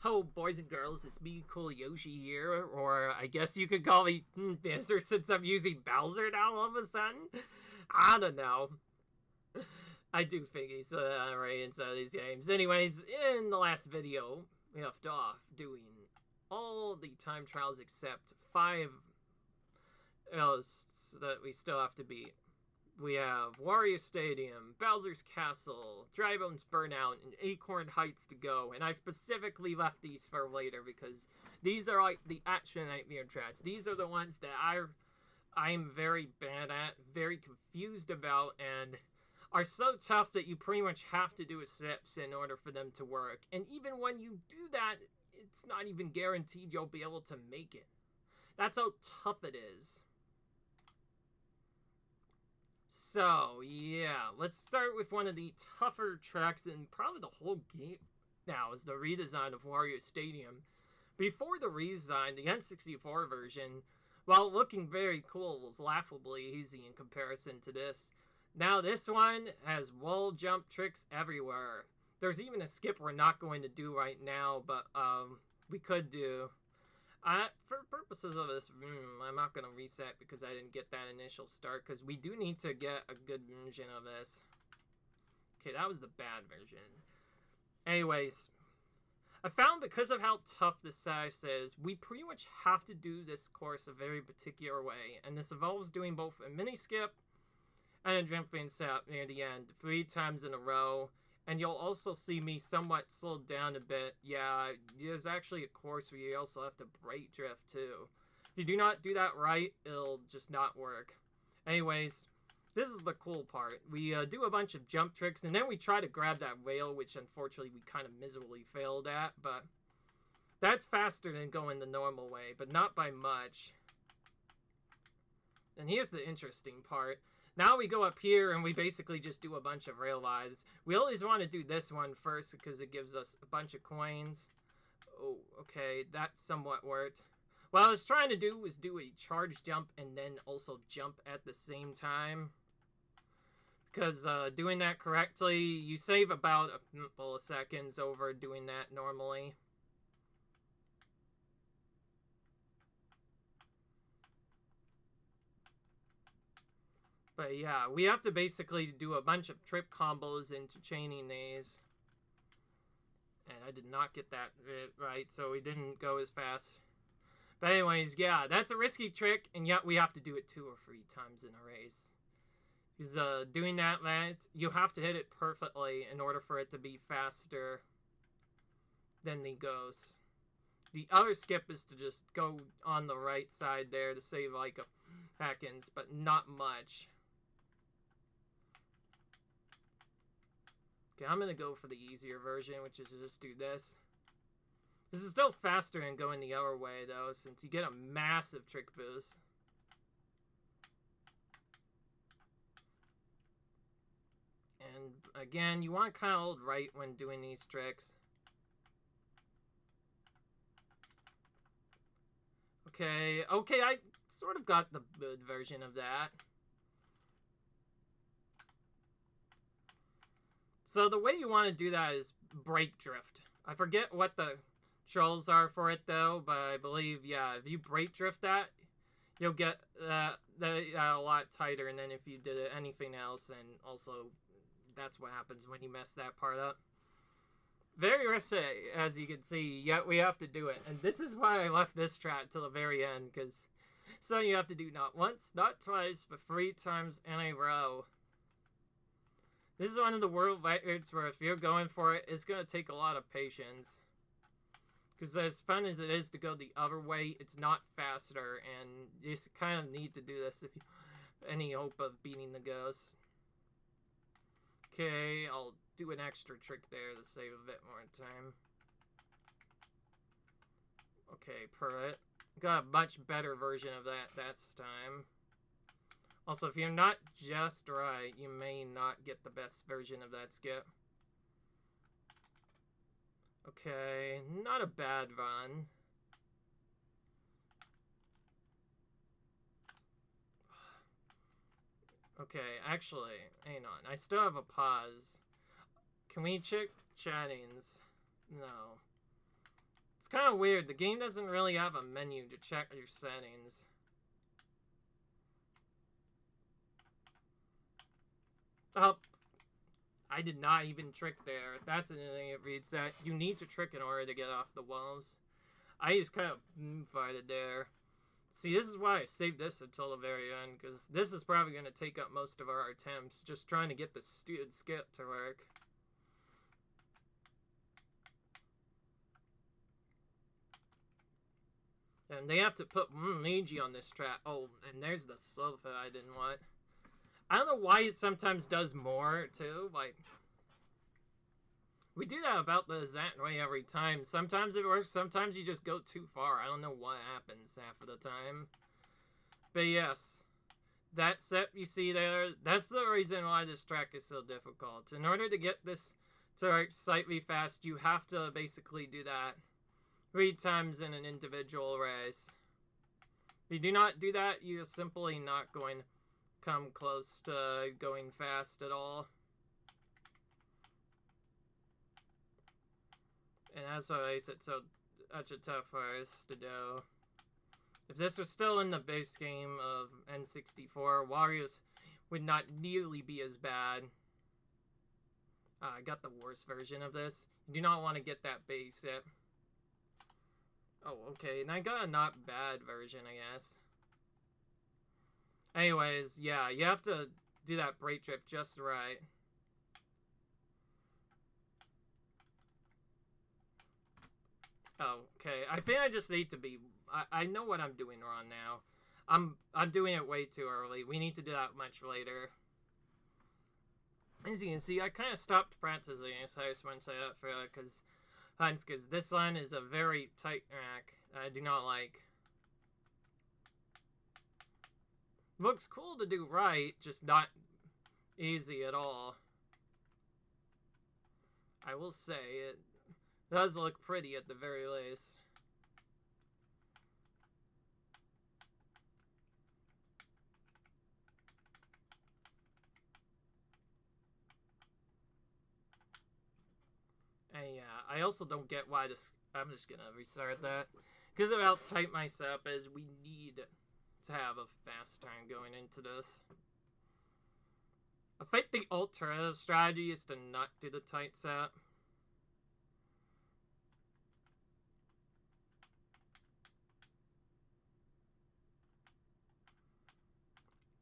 Hello, boys and girls, it's me, Cool Yoshi here, or I guess you could call me Bizzer since I'm using Bowser now all of a sudden. I don't know. I do think he's right inside these games. Anyways, in the last video, we left off doing all the time trials except 5 else that we still have to beat. We have Wario Stadium, Bowser's Castle, Drybone's Burnout, and Acorn Heights to go. And I've specifically left these for later because these are like the actual nightmare tracks. These are the ones that I'm very bad at, very confused about, and are so tough that you pretty much have to do a steps in order for them to work. And even when you do that, it's not even guaranteed you'll be able to make it. That's how tough it is. So, yeah, let's start with one of the tougher tracks in probably the whole game now, is the redesign of Wario Stadium. Before the redesign, the N64 version, while looking very cool, was laughably easy in comparison to this. Now this one has wall jump tricks everywhere. There's even a skip we're not going to do right now, but we could do. For purposes of this, I'm not going to reset because I didn't get that initial start, because we do need to get a good version of this. Okay, that was the bad version. Anyways, I found because of how tough this size is, we pretty much have to do this course a very particular way, and this involves doing both a mini skip and a jumping step near the end 3 times in a row. And you'll also see me somewhat slowed down a bit. Yeah, there's actually a course where you also have to brake drift too. If you do not do that right, it'll just not work. Anyways, this is the cool part. We do a bunch of jump tricks, and then we try to grab that rail, which unfortunately we kind of miserably failed at. But that's faster than going the normal way, but not by much. And here's the interesting part. Now we go up here and we basically just do a bunch of rail lives. We always want to do this one first because it gives us a bunch of coins. Oh, okay, that somewhat worked. What I was trying to do was do a charge jump and then also jump at the same time. Because doing that correctly, you save about a couple of seconds over doing that normally. But yeah, we have to basically do a bunch of trip combos into chaining these. And I did not get that right, so we didn't go as fast. But anyways, yeah, that's a risky trick, and yet we have to do it 2 or 3 times in a race. Because doing that, you have to hit it perfectly in order for it to be faster than the ghost. The other skip is to just go on the right side there to save like a seconds, but not much. Okay, I'm going to go for the easier version, which is to just do this. This is still faster than going the other way, though, since you get a massive trick boost. And, again, you want to kind of hold right when doing these tricks. Okay, I sort of got the good version of that. So the way you want to do that is brake drift. I forget what the controls are for it though, but I believe, yeah, if you brake drift that, you'll get that a lot tighter, and then if you did anything else, and also that's what happens when you mess that part up. Very risky, as you can see, yet we have to do it. And this is why I left this track till the very end, because so you have to do not once, not twice, but 3 times in a row. This is one of the world records where if you're going for it, it's going to take a lot of patience. Because as fun as it is to go the other way, it's not faster, and you just kind of need to do this if you have any hope of beating the ghost. Okay, I'll do an extra trick there to save a bit more time. Okay, perfect. Got a much better version of that this time. Also, if you're not just right, you may not get the best version of that skip. Okay, not a bad run. Okay, actually, hang on. I still have a pause. Can we check chattings? No. kind of weird. The game doesn't really have a menu to check your settings. Oh, I did not even trick there. That's the thing it reads, that you need to trick in order to get off the walls. I just kind of farted there. See, this is why I saved this until the very end, because this is probably going to take up most of our attempts, just trying to get the stupid skip to work. And they have to put Luigi on this track. Oh, and there's the sofa I didn't want. I don't know why it sometimes does more, too. Like, we do that about the exact way every time. Sometimes it works, sometimes you just go too far. I don't know what happens half of the time. But yes, that set you see there, that's the reason why this track is so difficult. In order to get this to work slightly fast, you have to basically do that 3 times in an individual race. If you do not do that, you're simply not going to come close to going fast at all. And that's what makes it such a tough race to do. If this was still in the base game of N64, Wario's would not nearly be as bad. I got the worst version of this. You do not want to get that base yet. Oh, okay, and I got a not bad version, I guess. Anyways, yeah, you have to do that brake drift just right. Oh, okay. I think I just need to be... I know what I'm doing wrong now. I'm doing it way too early. We need to do that much later. As you can see, I kind of stopped practicing as I just went up for because this line is a very tight track. I do not like. Looks cool to do right, just not easy at all. I will say it does look pretty at the very least. And yeah, I also don't get why this... I'm just gonna restart that. Because of how tight my setup is, we need to have a fast time going into this. I think the alternative strategy is to not do the tight set.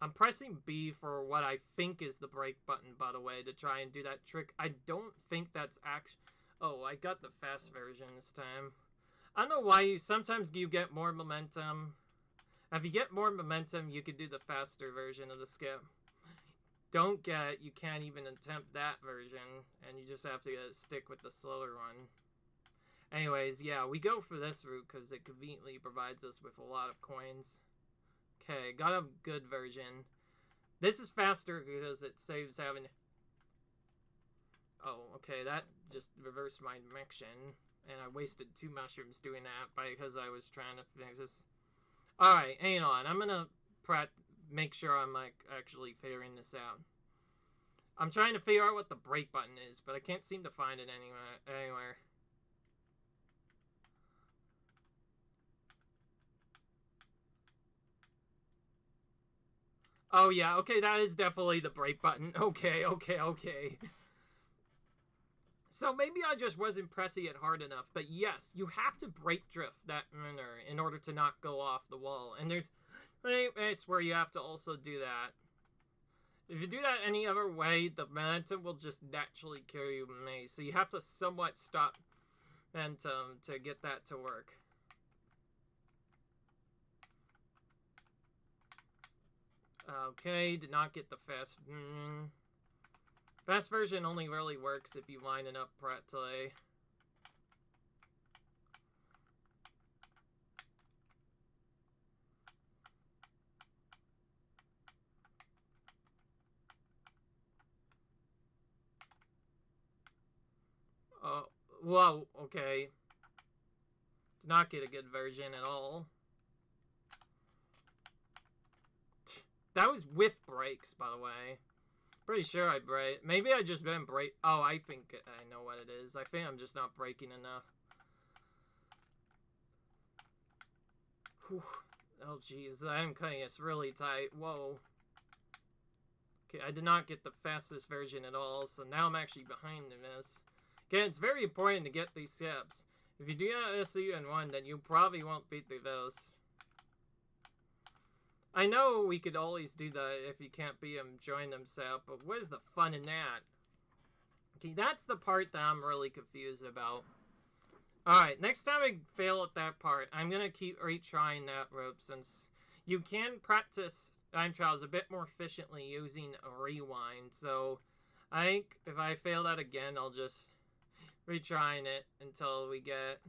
I'm pressing B for what I think is the brake button, by the way, to try and do that trick. I don't think that's actually... Oh, I got the fast version this time. I don't know why sometimes you get more momentum. If you get more momentum, you could do the faster version of the skip. Don't get, you can't even attempt that version, and you just have to stick with the slower one. Anyways, yeah, we go for this route because it conveniently provides us with a lot of coins. Okay, got a good version. This is faster because it saves having... Oh, okay, that just reversed my direction. And I wasted 2 mushrooms doing that because I was trying to fix this. Alright, hang on. I'm gonna make sure I'm like actually figuring this out. I'm trying to figure out what the brake button is, but I can't seem to find it anywhere. Oh yeah, okay, that is definitely the brake button. Okay. So maybe I just wasn't pressing it hard enough, but yes, you have to brake drift that manner in order to not go off the wall. And there's place where you have to also do that. If you do that any other way, the momentum will just naturally carry you away. So you have to somewhat stop momentum to get that to work. Okay, did not get the fast... Fast version only really works if you line it up correctly. Oh, whoa, okay. Did not get a good version at all. That was with brakes, by the way. Pretty sure I brake. Maybe I just been brake. Oh, I think I know what it is. I think I'm just not braking enough. Whew. Oh, jeez. I'm cutting this really tight. Whoa. Okay, I did not get the fastest version at all, so now I'm actually behind in this. Again, it's very important to get these steps. If you do not SU in one, then you probably won't beat the this. I know we could always do that if you can't beat them, join them set, but what is the fun in that? Okay, that's the part that I'm really confused about. Alright, next time I fail at that part, I'm gonna keep retrying that rope since you can practice time trials a bit more efficiently using a rewind. So I think if I fail that again, I'll just retrying it until we get...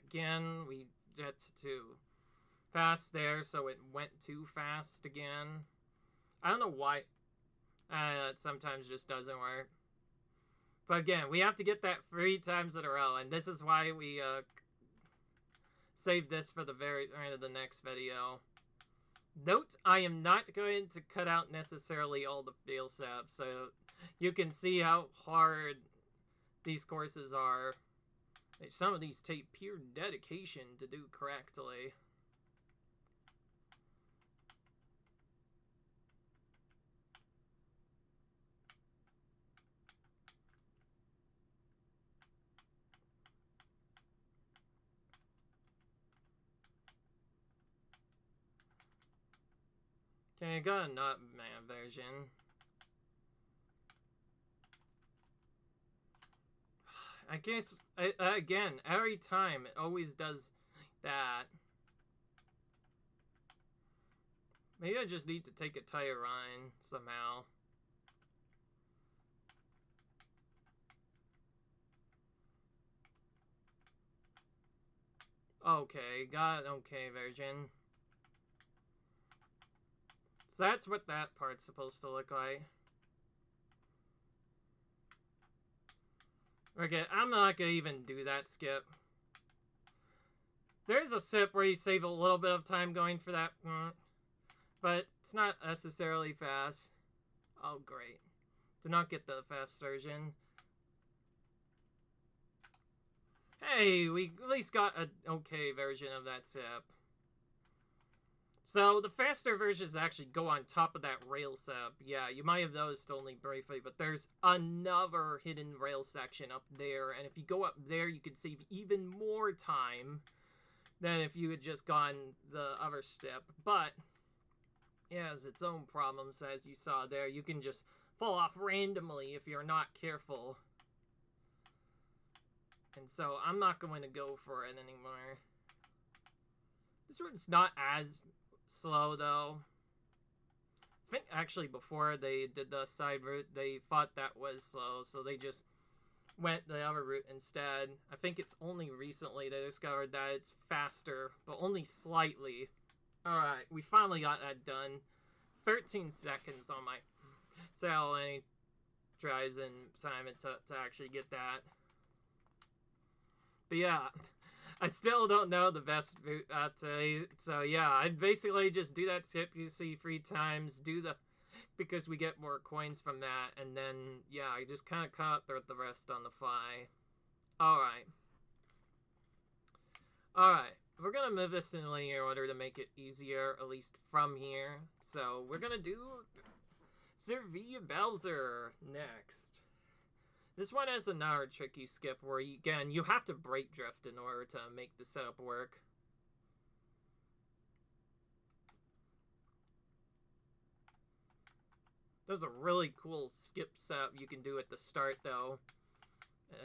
Again, we get too fast there, so it went too fast again. I don't know why. It sometimes just doesn't work. But again, we have to get that 3 times in a row, and this is why we saved this for the very end of the next video. Note, I am not going to cut out necessarily all the fail steps, so you can see how hard these courses are. Some of these take pure dedication to do correctly. Okay, I got a not man version. I guess, again, every time it always does that. Maybe I just need to take a tire ride somehow. Okay, got an okay version. So that's what that part's supposed to look like. Okay, I'm not gonna even do that skip. There's a sip where you save a little bit of time going for that, but it's not necessarily fast. Oh, great. Did not get the fast version. Hey, we at least got an okay version of that sip. So, the faster versions actually go on top of that rail sep. Yeah, you might have noticed only briefly, but there's another hidden rail section up there, and if you go up there, you can save even more time than if you had just gone the other step. But it has its own problems, as you saw there. You can just fall off randomly if you're not careful. And so, I'm not going to go for it anymore. This one's not as slow, though. I think actually before they did the side route, they thought that was slow, so they just went the other route instead. I think it's only recently they discovered that it's faster, but only slightly. Alright, we finally got that done. 13 seconds on my cell, and he tries in time to actually get that. But yeah, I still don't know the best route today. So yeah, I basically just do that skip you see 3 times, do the, because we get more coins from that, and then yeah, I just kind of cut the rest on the fly. Alright. Alright, we're gonna move this in linear order to make it easier, at least from here. So we're gonna do Servia Bowser next. This one has another tricky skip where, again, you have to brake drift in order to make the setup work. There's a really cool skip setup you can do at the start, though.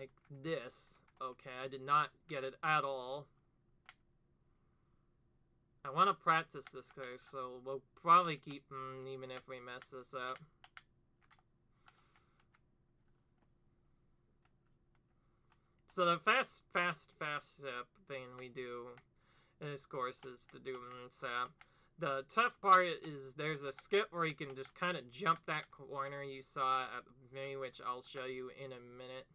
Like this. Okay, I did not get it at all. I want to practice this first, so we'll probably keep even if we mess this up. So the fast step thing we do in this course is to do step. The tough part is there's a skip where you can just kind of jump that corner you saw at the beginning, which I'll show you in a minute.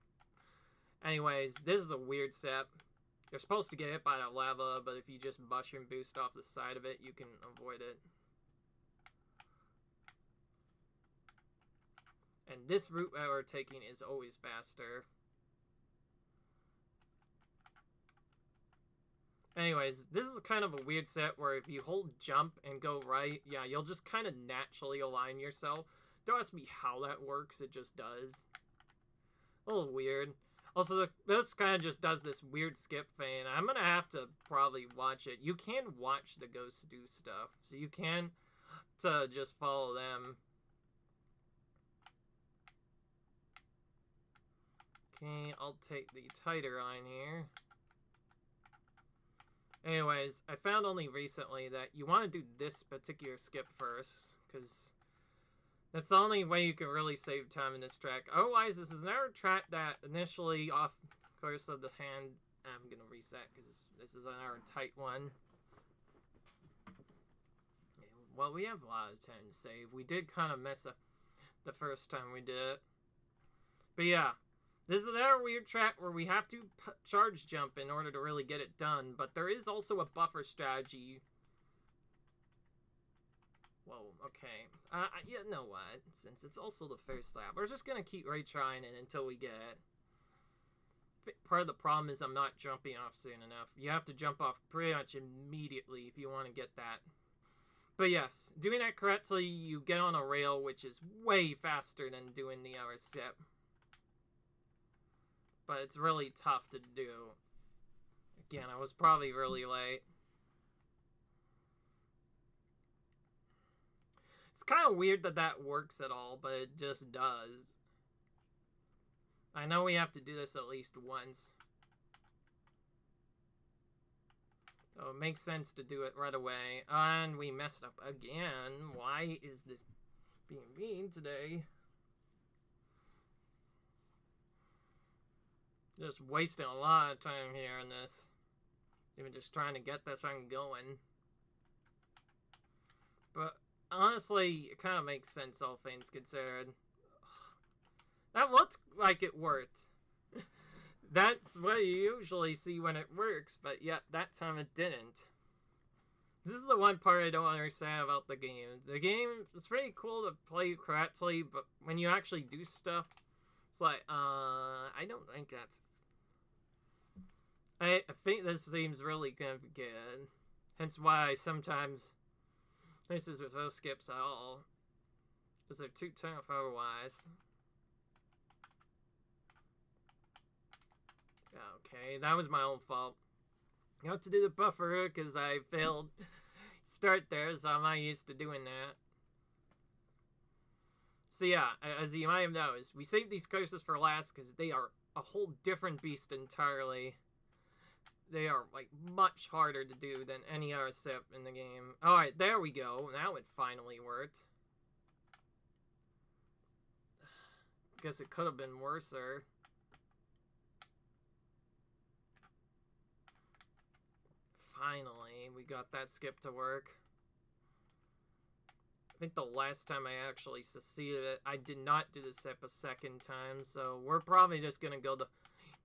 Anyways, this is a weird step. You're supposed to get hit by that lava, but if you just mushroom boost off the side of it, you can avoid it. And this route that we're taking is always faster. Anyways, this is kind of a weird set where if you hold jump and go right, yeah, you'll just kind of naturally align yourself. Don't ask me how that works, it just does. A little weird. Also, this kind of just does this weird skip thing. I'm gonna have to probably watch it. You can watch the ghosts do stuff, so you can just follow them. Okay, I'll take the tighter line here. Anyways, I found only recently that you want to do this particular skip first, because that's the only way you can really save time in this track. Otherwise, this is another track that initially, off course of the hand, I'm going to reset, because this is another tight one. Well, we have a lot of time to save. We did kind of mess up the first time we did it. But yeah. This is another weird track where we have to charge jump in order to really get it done, but there is also a buffer strategy. Whoa, okay. You know what? Since it's also the first lap, we're just gonna keep retrying it until we get it. Part of the problem is I'm not jumping off soon enough. You have to jump off pretty much immediately if you want to get that. But yes, doing that correctly, you get on a rail, which is way faster than doing the other step. But it's really tough to do. Again, I was probably really late. It's kind of weird that that works at all, but it just does. I know we have to do this at least once. So it makes sense to do it right away. And we messed up again. Why is this being mean today? Just wasting a lot of time here on this. Even just trying to get this thing going. But honestly, it kind of makes sense, all things considered. That looks like it worked. That's what you usually see when it works, but yet that time it didn't. This is the one part I don't understand about the game. The game is pretty cool to play correctly, but when you actually do stuff, it's like, I don't think that's... I think this seems really complicated. Hence why sometimes this is with no skips at all. Because they're too tough otherwise. Okay, that was my own fault. I have to do the buffer because I failed start there, so I'm not used to doing that. So yeah, as you might have noticed, we saved these courses for last because they are a whole different beast entirely. They are, like, much harder to do than any other sip in the game. Alright, there we go. Now it finally worked. Guess it could have been worser. Finally, we got that skip to work. I think the last time I actually succeeded it, I did not do the step a second time, so we're probably just gonna go the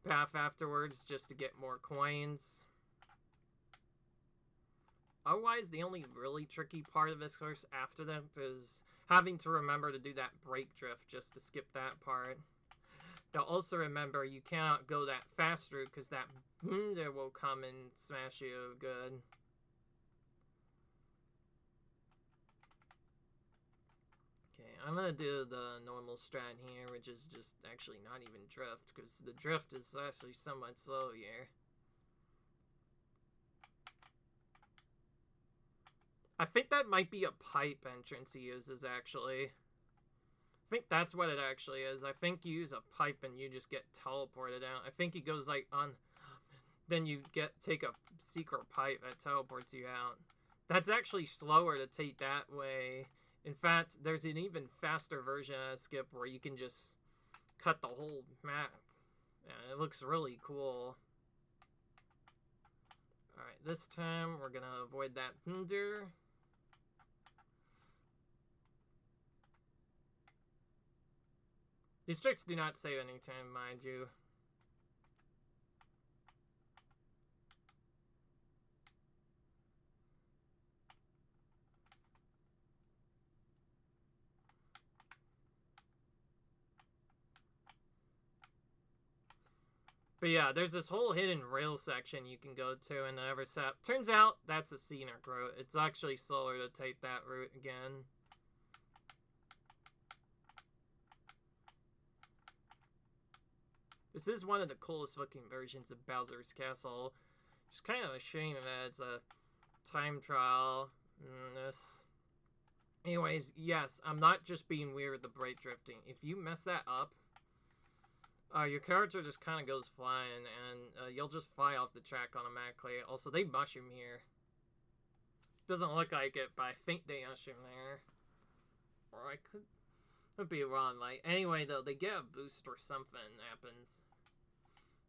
path afterwards just to get more coins. Otherwise, the only really tricky part of this course after that is having to remember to do that brake drift just to skip that part. Now also remember, you cannot go that fast route because that boonder will come and smash you good. Okay, I'm gonna do the normal strat here, which is just actually not even drift, because the drift is actually somewhat slow here. I think that might be a pipe entrance he uses, actually. I think that's what it actually is. I think you use a pipe and you just get teleported out. I think it goes like on... Then you take a secret pipe that teleports you out. That's actually slower to take that way. In fact, there's an even faster version of Skip where you can just cut the whole map. Yeah, it looks really cool. Alright, this time we're gonna avoid that hinder. These tricks do not save any time, mind you. But yeah, there's this whole hidden rail section you can go to and never stop. Turns out that's a scenic route. It's actually slower to take that route again. This is one of the coolest looking versions of Bowser's Castle. It's kind of a shame that it's a time trial. Anyways, yes, I'm not just being weird with the brake drifting. If you mess that up, your character just kind of goes flying, and you'll just fly off the track automatically. Also, they mushroom here. Doesn't look like it, but I think they mushroom there. Or I could be wrong. Like, anyway, though, they get a boost or something happens.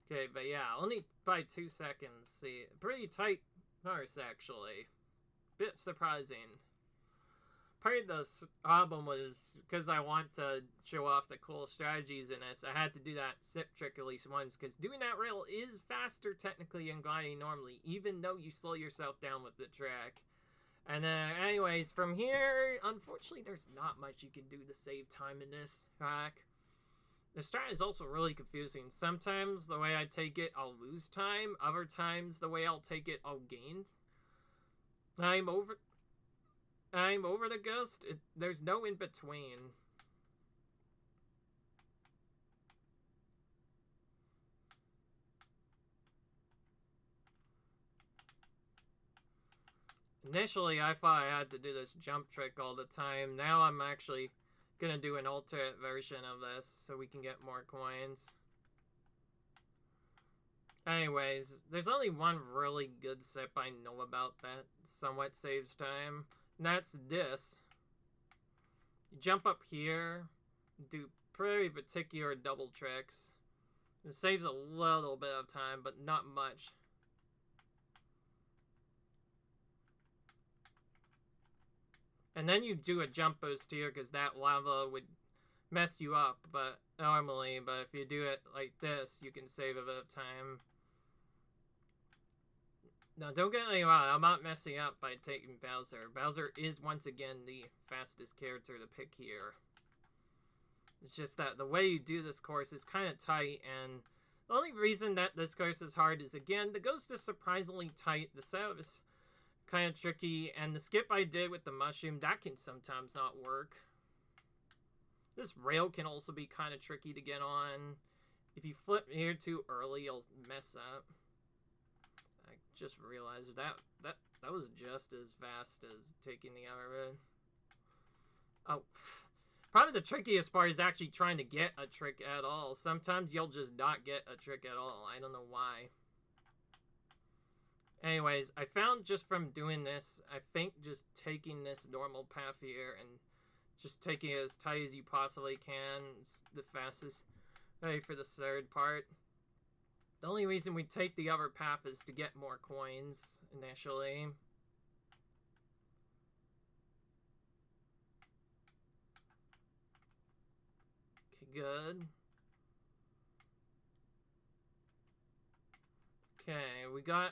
Okay, but yeah, only by 2 seconds. See, pretty tight course, actually. Bit surprising. Part of the problem was because I want to show off the cool strategies in this, I had to do that zip trick at least once, because doing that rail is faster technically than gliding normally, even though you slow yourself down with the track. And anyways, from here, unfortunately, there's not much you can do to save time in this track. The strat is also really confusing. Sometimes the way I take it, I'll lose time. Other times, the way I'll take it, I'll gain. I'm over the ghost. There's no in between. Initially, I thought I had to do this jump trick all the time. Now I'm actually gonna do an alternate version of this so we can get more coins. Anyways, there's only one really good sip I know about that somewhat saves time, and that's this. You jump up here, do pretty particular double tricks. It saves a little bit of time, but not much. And then you do a jump boost here because that lava would mess you up, but normally, but if you do it like this, you can save a bit of time. Now, don't get me wrong, I'm not messing up by taking Bowser. Bowser is, once again, the fastest character to pick here. It's just that the way you do this course is kind of tight, and the only reason that this course is hard is, again, the ghost is surprisingly tight, the setup is kind of tricky, and the skip I did with the mushroom, that can sometimes not work. This rail can also be kind of tricky to get on. If you flip here too early, you'll mess up. I just realized that was just as fast as taking the other road. Oh, probably the trickiest part is actually trying to get a trick at all. Sometimes you'll just not get a trick at all. I don't know why. Anyways, I found just from doing this, I think just taking this normal path here and just taking it as tight as you possibly can is the fastest way for the third part. The only reason we take the other path is to get more coins initially. Okay, good. Okay, we got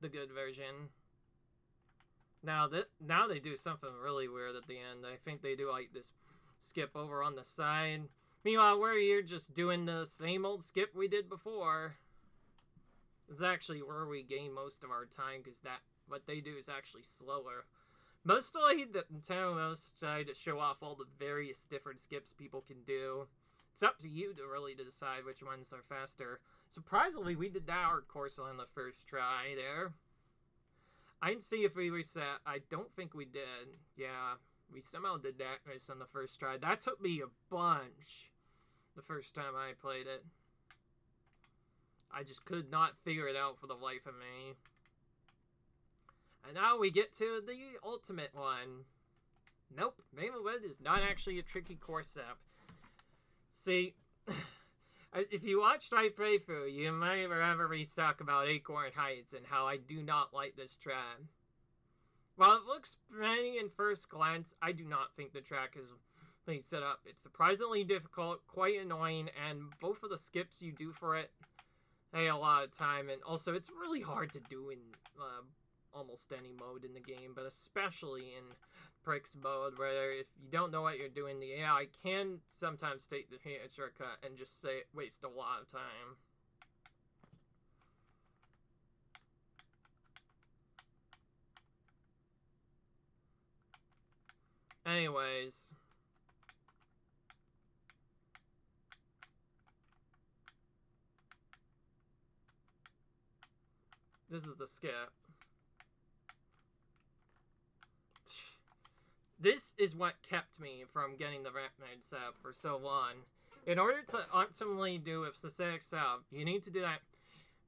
the good version. Now they do something really weird at the end. I think they do like this skip over on the side. Meanwhile, we're here just doing the same old skip we did before. It's actually where we gain most of our time, because what they do is actually slower. Mostly, the Nintendo knows to show off all the various different skips people can do. It's up to you to really decide which ones are faster. Surprisingly, we did that hard course on the first try there. I didn't see if we reset. I don't think we did. Yeah, we somehow did that race on the first try. That took me a bunch the first time I played it. I just could not figure it out for the life of me. And now we get to the ultimate one. Nope, Maplewood is not actually a tricky course setup. See, if you watched my playthrough, you might remember me talk about Acorn Heights and how I do not like this track. While it looks pretty in first glance, I do not think the track is really set up. It's surprisingly difficult, quite annoying, and both of the skips you do for it take a lot of time, and also it's really hard to do in almost any mode in the game, but especially in Pricks mode, where if you don't know what you're doing, the AI can sometimes take the shortcut and just waste a lot of time. Anyways. This is the skip. This is what kept me from getting the ramp mode set up for so long. In order to optimally do a specific setup, you need to do that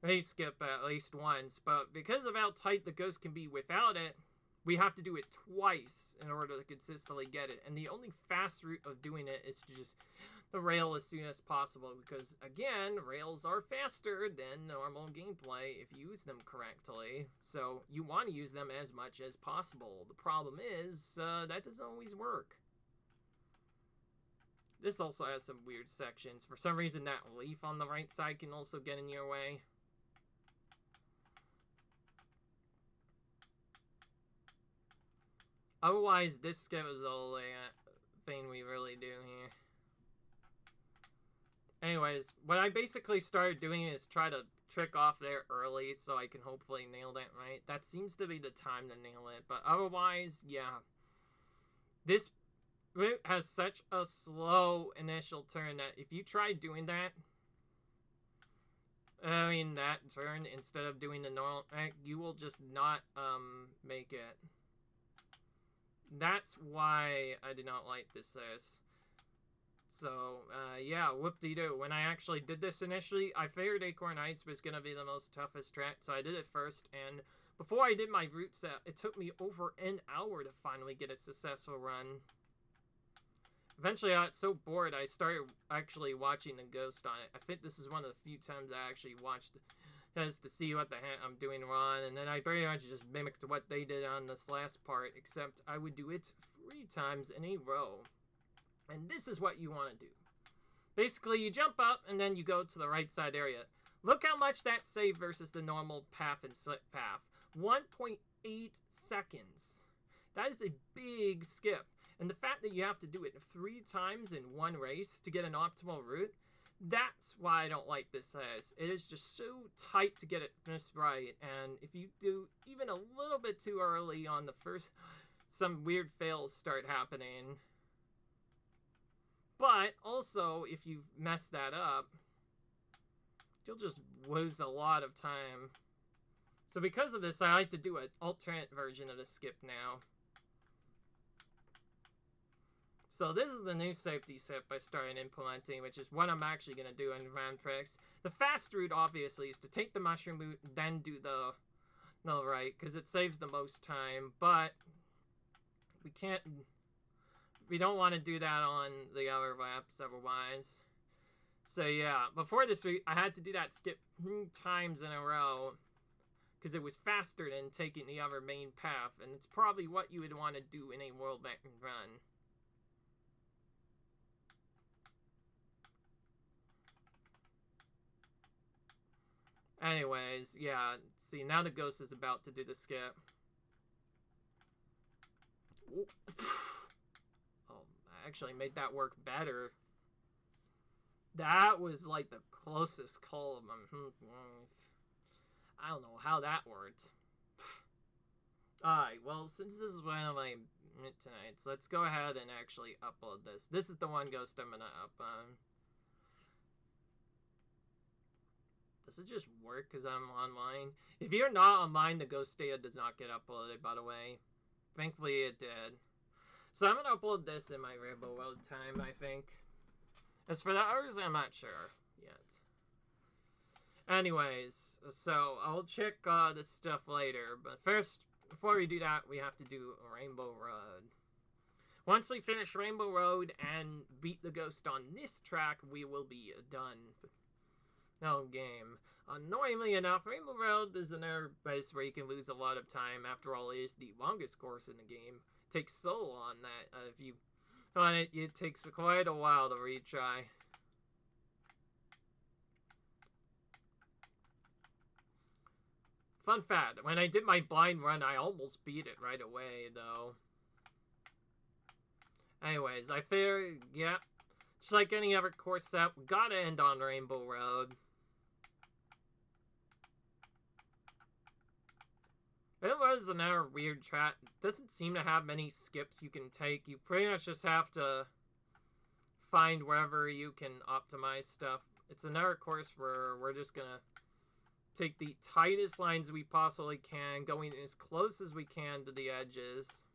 race skip at least once, but because of how tight the ghost can be without it, we have to do it twice in order to consistently get it. And the only fast route of doing it is to just the rail as soon as possible, because again, rails are faster than normal gameplay if you use them correctly. So you want to use them as much as possible. The problem is that doesn't always work. This also has some weird sections. For some reason, that leaf on the right side can also get in your way. Otherwise, this skip is the only thing we really do here. Anyways, what I basically started doing is try to trick off there early so I can hopefully nail that right. That seems to be the time to nail it. But otherwise, yeah. This route has such a slow initial turn that if you try doing that, that turn instead of doing the normal, you will just not make it. That's why I did not like this. So, yeah, whoop-de-doo. When I actually did this initially, I figured Acorn Heights was going to be the most toughest track, so I did it first, and before I did my route set, it took me over an hour to finally get a successful run. Eventually, I got so bored, I started actually watching the ghost on it. I think this is one of the few times I actually watched just to see what the heck I'm doing wrong, and then I pretty much just mimicked what they did on this last part, except I would do it 3 times in a row. And this is what you want to do. Basically, you jump up, and then you go to the right side area. Look how much that saved versus the normal path and slip path. 1.8 seconds. That is a big skip. And the fact that you have to do it 3 times in one race to get an optimal route, that's why I don't like this race. It is just so tight to get it just right. And if you do even a little bit too early on the first, some weird fails start happening. But also, if you mess that up, you'll just lose a lot of time. So because of this, I like to do an alternate version of the skip now. So this is the new safety skip I started implementing, which is what I'm actually going to do in Grand Prix. The fast route, obviously, is to take the mushroom route, then do the right, because it saves the most time. But we don't want to do that on the other laps otherwise. So yeah, before this route, I had to do that skip 3 times in a row, because it was faster than taking the other main path, and it's probably what you would want to do in a World Record run. Anyways, yeah, see, now the ghost is about to do the skip. Oh, I actually made that work better. That was like the closest call of my... I don't know how that worked. Alright, well, since this is one of my tonight's, let's go ahead and actually upload this. This is the one ghost I'm gonna upload. Does it just work because I'm online? If you're not online, the ghost data does not get uploaded, by the way. Thankfully, it did. So I'm going to upload this in my Rainbow World time, I think. As for the hours, I'm not sure yet. Anyways, so I'll check this stuff later. But first, before we do that, we have to do Rainbow Road. Once we finish Rainbow Road and beat the ghost on this track, we will be done. No game. Annoyingly enough, Rainbow Road is another place where you can lose a lot of time. After all, it is the longest course in the game. It takes so long that if you on it, it takes quite a while to retry. Fun fact, when I did my blind run, I almost beat it right away, though. Anyways, I figure, yeah, just like any other course set, we gotta end on Rainbow Road. Rainbow Road is another weird track. It doesn't seem to have many skips you can take. You pretty much just have to find wherever you can optimize stuff. It's another course where we're just gonna take the tightest lines we possibly can, going as close as we can to the edges.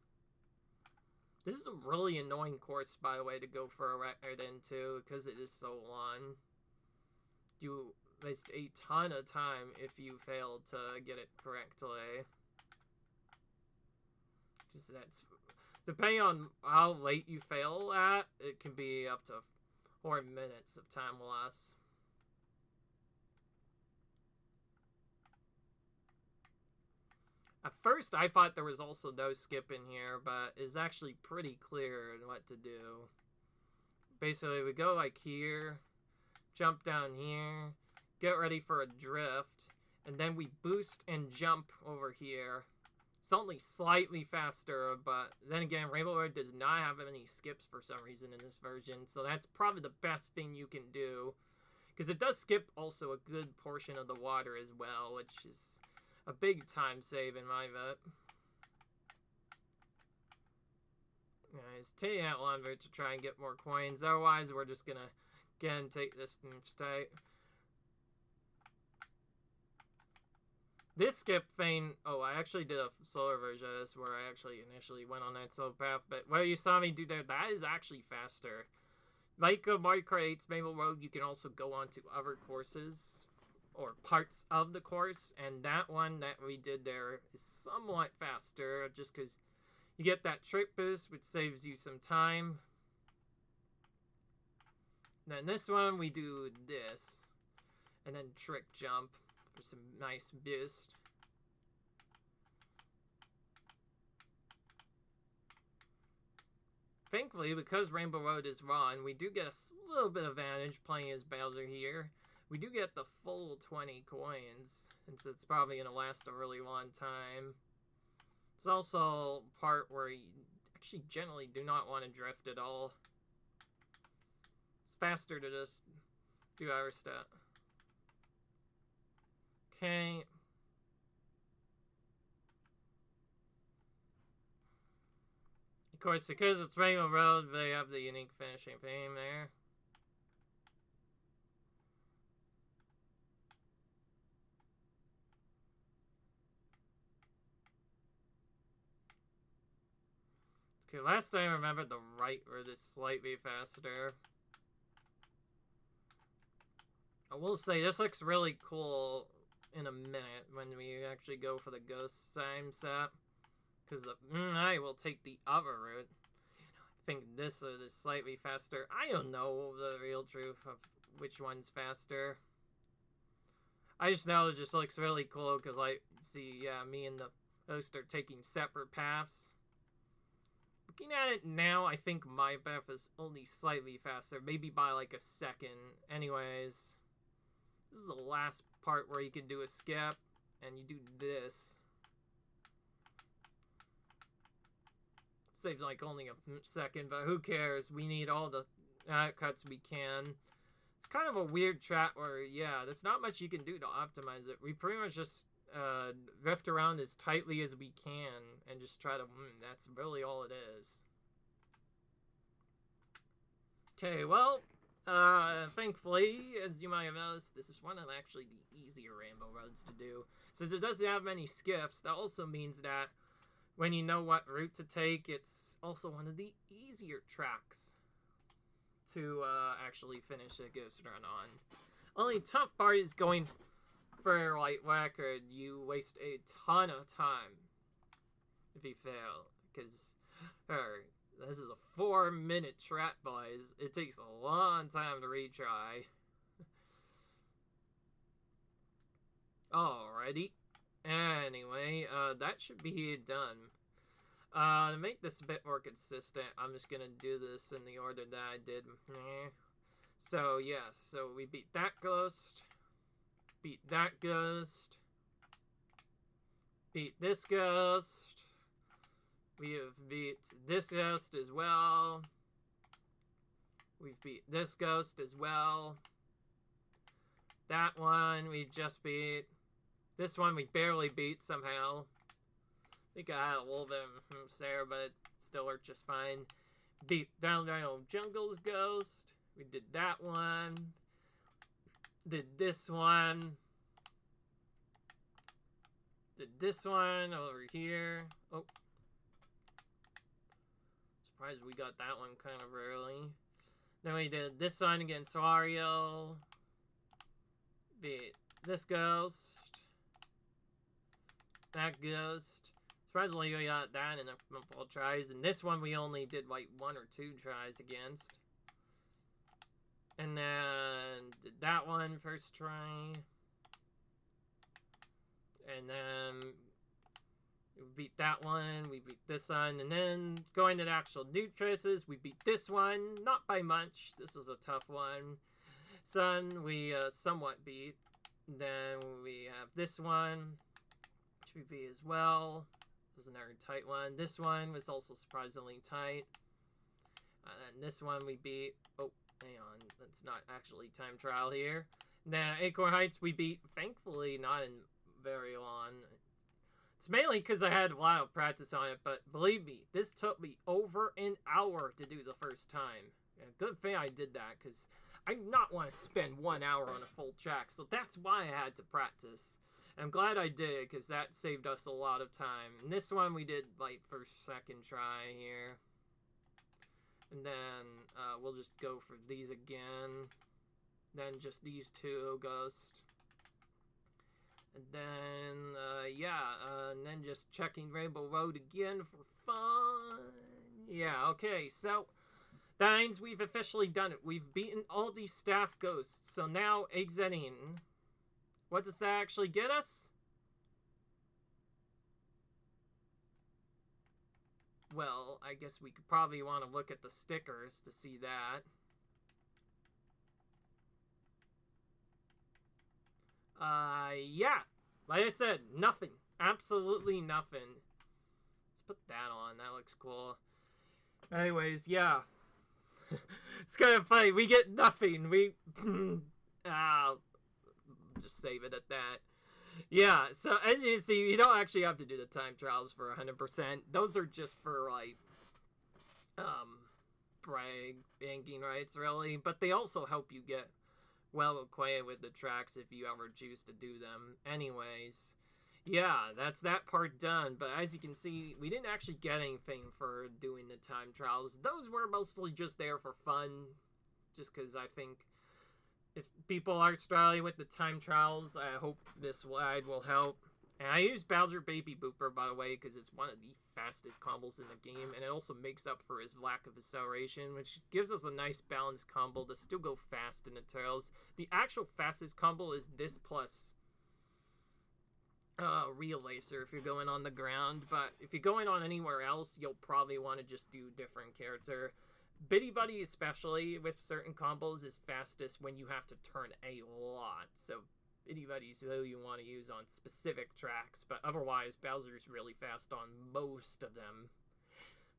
This is a really annoying course, by the way, to go for a record into, because it is so long. You waste a ton of time if you fail to get it correctly. Just that's, depending on how late you fail at, it can be up to 4 minutes of time loss. At first, I thought there was also no skip in here, but it's actually pretty clear what to do. Basically, we go like here, jump down here, get ready for a drift, and then we boost and jump over here. It's only slightly faster, but then again, Rainbow Road does not have any skips for some reason in this version, so that's probably the best thing you can do. Because it does skip also a good portion of the water as well, which is a big time save in my vote. It's taking that longer to try and get more coins. Otherwise, we're just gonna again take this state. This skip thing, oh, I actually did a slower version of this where I actually initially went on that slow path, but what you saw me do there, that is actually faster. Like Mario Kart 8's Rainbow Road, you can also go on to other courses or parts of the course, and that one that we did there is somewhat faster just because you get that trick boost, which saves you some time. Then this one we do this, and then trick jump for some nice boost. Thankfully, because Rainbow Road is run, we do get a little bit of advantage playing as Bowser here. We do get the full 20 coins, and so it's probably going to last a really long time. It's also a part where you actually generally do not want to drift at all. It's faster to just do our stuff. Okay. Of course, because it's Rainbow Road, they have the unique finishing theme there. Okay, last time I remember the right were just slightly faster. I will say, this looks really cool in a minute when we actually go for the ghost sign set. Because I will take the other route. I think this is slightly faster. I don't know the real truth of which one's faster. I just know it just looks really cool because I see, me and the host are taking separate paths. Looking at it now, I think my path is only slightly faster, maybe by like a second. Anyways, this is the last part where you can do a skip, and you do this. Saves like only a second, but who cares? We need all the cuts we can. It's kind of a weird track where, yeah, there's not much you can do to optimize it. We pretty much just drift around as tightly as we can and just try to that's really all it is. Okay, well, thankfully, as you might have noticed, this is one of actually the easier Rainbow Roads to do. Since it doesn't have many skips, that also means that when you know what route to take, it's also one of the easier tracks to actually finish a ghost run on. Only tough part is going for light record. You waste a ton of time if you fail, because this is a 4-minute track, boys. It takes a long time to retry. Alrighty. Anyway, that should be done. To make this a bit more consistent, I'm just gonna do this in the order that I did. So, yes, so we beat that ghost, beat that ghost, beat this ghost, we have beat this ghost as well, we've beat this ghost as well, that one we just beat, this one we barely beat somehow. think I had a little bit of there, but it still worked just fine. Beat Down Dino Jungle's Ghost. We did that one. Did this one. Did this one over here. Oh. Surprised we got that one kind of early. Then we did this one against Mario. Beat this ghost. That ghost. Surprisingly, we got that in a couple tries. And this one we only did like 1 or 2 tries against. And then did that one first try. And then we beat that one. We beat this one. And then going to the actual new choices, we beat this one. Not by much. This was a tough one. Sun, we somewhat beat. Then we have this one, which we beat as well. This is another tight one. This one was also surprisingly tight. And this one we beat. Oh, hang on. That's not actually time trial here. Now, Acorn Heights we beat. Thankfully, not in very long. It's mainly because I had a lot of practice on it, but believe me, this took me over an hour to do the first time. And good thing I did that, because I do not want to spend 1 hour on a full track, so that's why I had to practice. And I'm glad I did, because that saved us a lot of time. And this one we did, like, first, second try here. And then we'll just go for these again. Then just these 2 ghosts. And then, and then just checking Rainbow Road again for fun. Yeah, okay, so that means we've officially done it. We've beaten all these staff ghosts. So now, exiting. What does that actually get us? Well, I guess we could probably want to look at the stickers to see that. Yeah. Like I said, nothing. Absolutely nothing. Let's put that on. That looks cool. Anyways, yeah. It's kind of funny. We get nothing. I'll just save it at that. Yeah, so as you can see, you don't actually have to do the time trials for 100%. Those are just for, like, bragging rights, really. But they also help you get well acquainted with the tracks if you ever choose to do them. Anyways, yeah, that's that part done. But as you can see, we didn't actually get anything for doing the time trials. Those were mostly just there for fun, just because I think if people are struggling with the time trials, I hope this guide will help. And I use Bowser Baby Booper, by the way, because it's one of the fastest combos in the game, and it also makes up for his lack of acceleration, which gives us a nice balanced combo to still go fast in the trails. The actual fastest combo is this plus Real Lacer if you're going on the ground, but if you're going on anywhere else, you'll probably want to just do different character. Biddy Buddy, especially with certain combos, is fastest when you have to turn a lot, so Biddy Buddy's who you want to use on specific tracks, but otherwise, Bowser's really fast on most of them.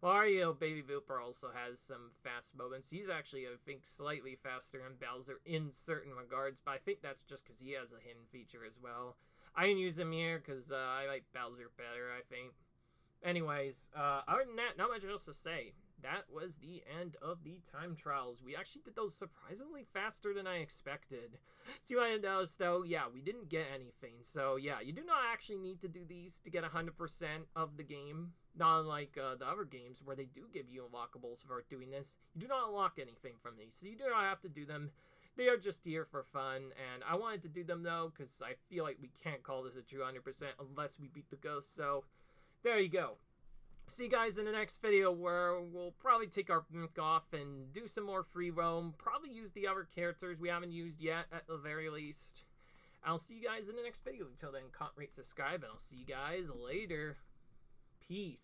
Mario Baby Booper also has some fast moments. He's actually, I think, slightly faster than Bowser in certain regards, but I think that's just because he has a hidden feature as well. I didn't use him here because I like Bowser better, I think. Anyways, other than that, not much else to say. That was the end of the time trials. We actually did those surprisingly faster than I expected. See what I noticed though? Yeah, we didn't get anything. So yeah, you do not actually need to do these to get 100% of the game. Not unlike the other games where they do give you unlockables for doing this. You do not unlock anything from these, so you do not have to do them. They are just here for fun, and I wanted to do them though, because I feel like we can't call this a true 100% unless we beat the ghost, so there you go. See you guys in the next video where we'll probably take our blink off and do some more free roam. Probably use the other characters we haven't used yet at the very least. I'll see you guys in the next video. Until then, comment, rate, subscribe, and I'll see you guys later. Peace.